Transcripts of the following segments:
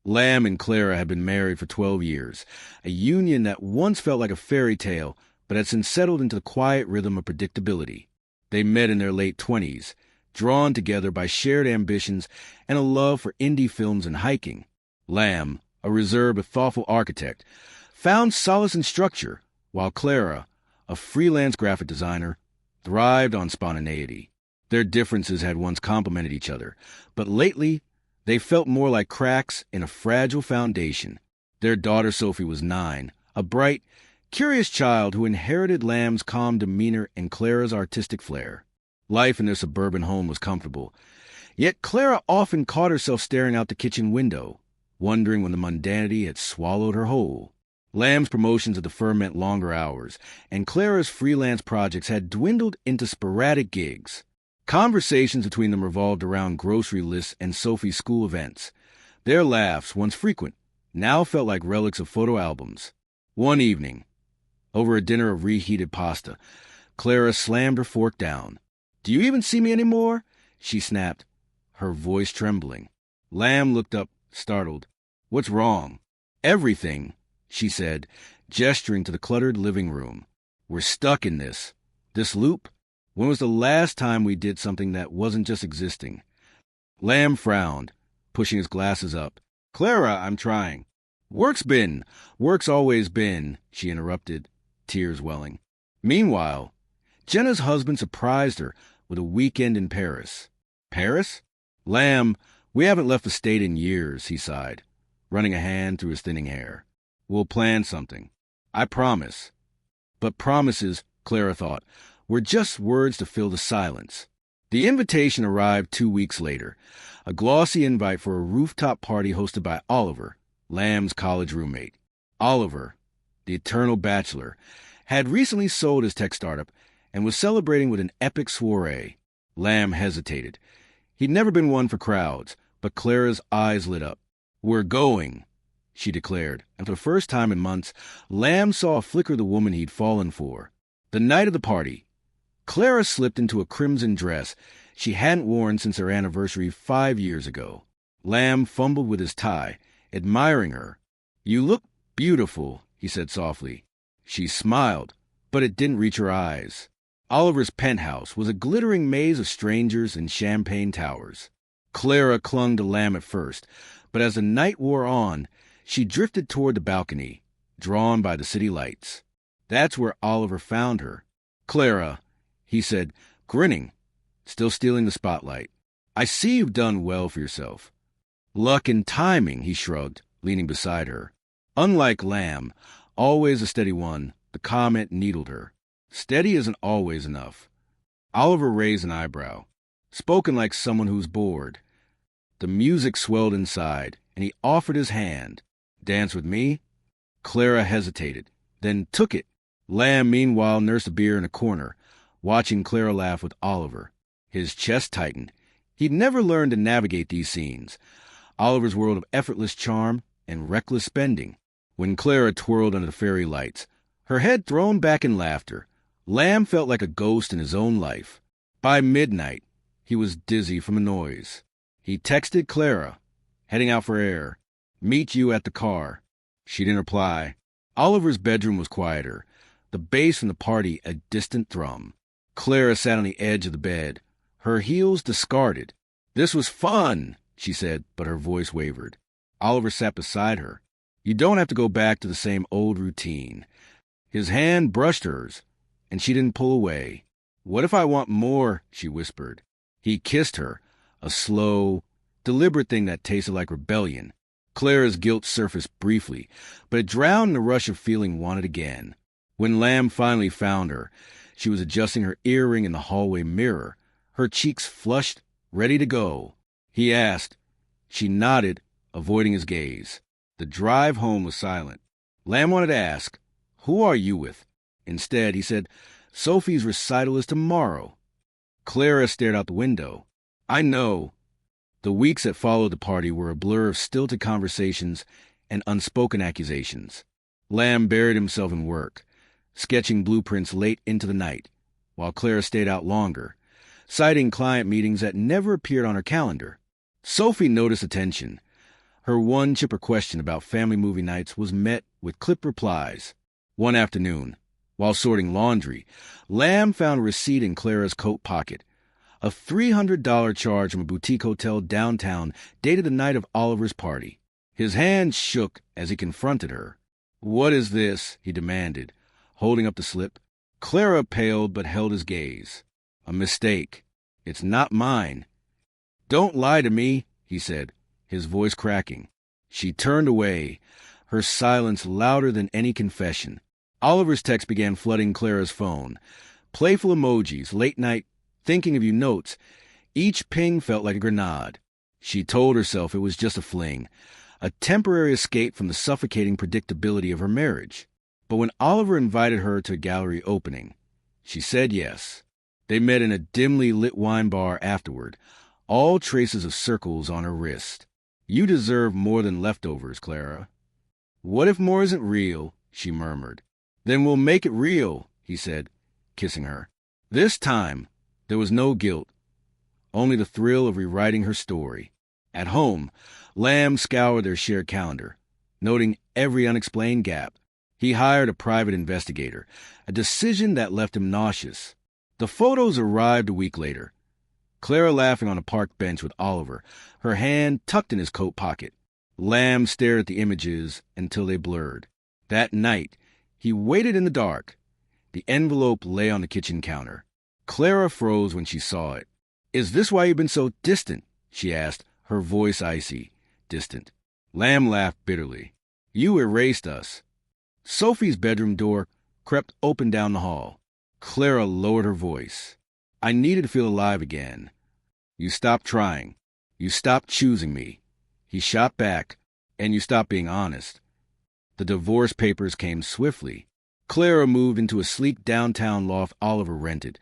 Lamb and Clara had been married for 12 years, a union that once felt like a fairy tale, but had since settled into the quiet rhythm of predictability. They met in their late 20s, drawn together by shared ambitions and a love for indie films and hiking. Lamb, a reserved but thoughtful architect, found solace in structure, while Clara, a freelance graphic designer, thrived on spontaneity. Their differences had once complemented each other, but lately they felt more like cracks in a fragile foundation. Their daughter Sophie was 9, a bright, curious child who inherited Lamb's calm demeanor and Clara's artistic flair. Life in their suburban home was comfortable, yet Clara often caught herself staring out the kitchen window, wondering when the mundanity had swallowed her whole. Lamb's promotions at the firm meant longer hours, and Clara's freelance projects had dwindled into sporadic gigs. Conversations between them revolved around grocery lists and Sophie's school events. Their laughs, once frequent, now felt like relics of photo albums. One evening, over a dinner of reheated pasta, Clara slammed her fork down. "Do you even see me anymore?" she snapped, her voice trembling. Lamb looked up, startled. "What's wrong?" "Everything," she said, gesturing to the cluttered living room. "We're stuck in this loop. When was the last time we did something that wasn't just existing?" Lamb frowned, pushing his glasses up. "Clara, I'm trying." Work's always been," she interrupted, tears welling. Meanwhile, Jenna's husband surprised her with a weekend in Paris. "Paris?" "Lamb, we haven't left the state in years," he sighed, running a hand through his thinning hair. "We'll plan something. I promise." But promises, Clara thought, were just words to fill the silence. The invitation arrived 2 weeks later, a glossy invite for a rooftop party hosted by Oliver, Lamb's college roommate. Oliver, the eternal bachelor, had recently sold his tech startup and was celebrating with an epic soiree. Lamb hesitated. He'd never been one for crowds, but Clara's eyes lit up. "We're going," she declared, and for the first time in months, Lamb saw a flicker of the woman he'd fallen for. The night of the party, Clara slipped into a crimson dress she hadn't worn since her anniversary 5 years ago. Lamb fumbled with his tie, admiring her. "You look beautiful," he said softly. She smiled, but it didn't reach her eyes. Oliver's penthouse was a glittering maze of strangers and champagne towers. Clara clung to Lamb at first, but as the night wore on, she drifted toward the balcony, drawn by the city lights. That's where Oliver found her. "Clara," he said, grinning, still stealing the spotlight. "I see you've done well for yourself." "Luck and timing," he shrugged, leaning beside her. Unlike Lamb, always a steady one, the comment needled her. Steady isn't always enough. Oliver raised an eyebrow, spoken like someone who's bored. The music swelled inside, and he offered his hand. "Dance with me?" Clara hesitated, then took it. Lamb, meanwhile, nursed a beer in a corner, watching Clara laugh with Oliver. His chest tightened. He'd never learned to navigate these scenes, Oliver's world of effortless charm and reckless spending. When Clara twirled under the fairy lights, her head thrown back in laughter, Lamb felt like a ghost in his own life. By midnight, he was dizzy from the noise. He texted Clara, heading out for air. "Meet you at the car." She didn't reply. Oliver's bedroom was quieter, the bass from the party a distant thrum. Clara sat on the edge of the bed, her heels discarded. "This was fun," she said, but her voice wavered. Oliver sat beside her. "You don't have to go back to the same old routine." His hand brushed hers, and she didn't pull away. "What if I want more?" she whispered. He kissed her, a slow, deliberate thing that tasted like rebellion. Clara's guilt surfaced briefly, but it drowned in the rush of feeling wanted again. When Lamb finally found her, she was adjusting her earring in the hallway mirror, her cheeks flushed, ready to go. He asked. She nodded, avoiding his gaze. The drive home was silent. Lamb wanted to ask, "Who are you with?" Instead, he said, "Sophie's recital is tomorrow." Clara stared out the window. "I know." The weeks that followed the party were a blur of stilted conversations and unspoken accusations. Lamb buried himself in work, sketching blueprints late into the night, while Clara stayed out longer, citing client meetings that never appeared on her calendar. Sophie noticed the tension. Her one chipper question about family movie nights was met with clipped replies. One afternoon, while sorting laundry, Lamb found a receipt in Clara's coat pocket. A $300 charge from a boutique hotel downtown dated the night of Oliver's party. His hand shook as he confronted her. "What is this?" he demanded, holding up the slip. Clara paled but held his gaze. "A mistake. It's not mine." "Don't lie to me," he said, his voice cracking. She turned away, her silence louder than any confession. Oliver's text began flooding Clara's phone. Playful emojis, late-night, thinking-of-you notes. Each ping felt like a grenade. She told herself it was just a fling, a temporary escape from the suffocating predictability of her marriage. But when Oliver invited her to a gallery opening, she said yes. They met in a dimly lit wine bar afterward, all traces of circles on her wrist. "You deserve more than leftovers, Clara." "What if more isn't real?" she murmured. "Then we'll make it real," he said, kissing her. This time, there was no guilt, only the thrill of rewriting her story. At home, Lamb scoured their shared calendar, noting every unexplained gap. He hired a private investigator, a decision that left him nauseous. The photos arrived a week later. Clara laughing on a park bench with Oliver, her hand tucked in his coat pocket. Lamb stared at the images until they blurred. That night, he waited in the dark. The envelope lay on the kitchen counter. Clara froze when she saw it. "Is this why you've been so distant?" she asked, her voice icy, distant. Lamb laughed bitterly. "You erased us." Sophie's bedroom door crept open down the hall. Clara lowered her voice. "I needed to feel alive again." "You stopped trying. You stopped choosing me." He shot back, "And you stopped being honest." The divorce papers came swiftly. Clara moved into a sleek downtown loft Oliver rented,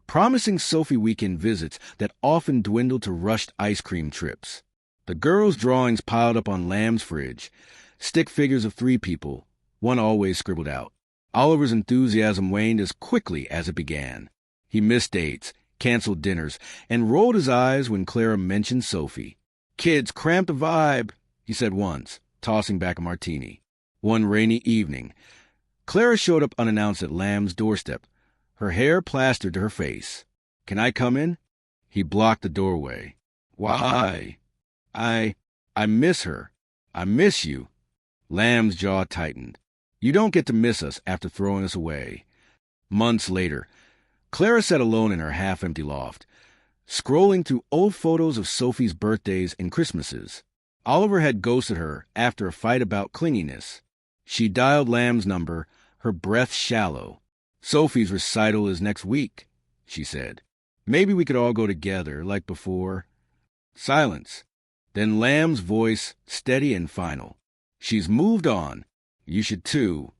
promising Sophie weekend visits that often dwindled to rushed ice cream trips. The girls' drawings piled up on Lamb's fridge, stick figures of 3 people, one always scribbled out. Oliver's enthusiasm waned as quickly as it began. He missed dates, canceled dinners, and rolled his eyes when Clara mentioned Sophie. "Kids cramp the vibe," he said once, tossing back a martini. One rainy evening, Clara showed up unannounced at Lamb's doorstep, her hair plastered to her face. "Can I come in?" He blocked the doorway. "Why?" I miss her. I miss you." Lamb's jaw tightened. "You don't get to miss us after throwing us away." Months later, Clara sat alone in her half-empty loft, scrolling through old photos of Sophie's birthdays and Christmases. Oliver had ghosted her after a fight about clinginess. She dialed Lamb's number, her breath shallow. "Sophie's recital is next week," she said. "Maybe we could all go together, like before." Silence. Then Lamb's voice, steady and final. "She's moved on. You should too."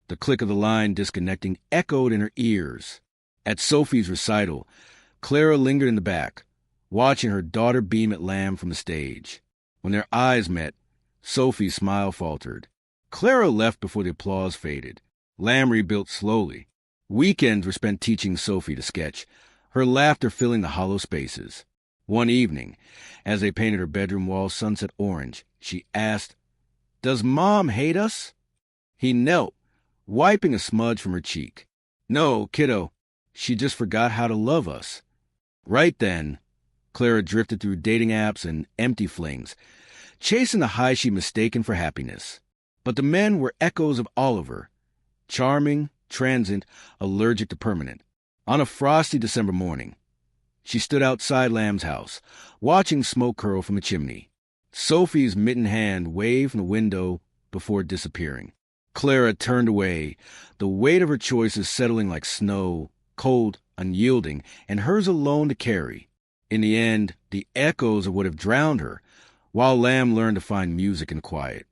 The click of the line disconnecting echoed in her ears. At Sophie's recital, Clara lingered in the back, watching her daughter beam at Lamb from the stage. When their eyes met, Sophie's smile faltered. Clara left before the applause faded. Lamb rebuilt slowly. Weekends were spent teaching Sophie to sketch, her laughter filling the hollow spaces. One evening, as they painted her bedroom walls sunset orange, she asked, "Does Mom hate us?" He knelt, wiping a smudge from her cheek. "No, kiddo, she just forgot how to love us." Right then, Clara drifted through dating apps and empty flings, chasing the high she'd mistaken for happiness. But the men were echoes of Oliver, charming, transient, allergic to permanent. On a frosty December morning, she stood outside Lamb's house, watching smoke curl from the chimney. Sophie's mittened hand waved from the window before disappearing. Clara turned away, the weight of her choices settling like snow, cold, unyielding, and hers alone to carry. In the end, the echoes of would have drowned her, while Lamb learned to find music in quiet.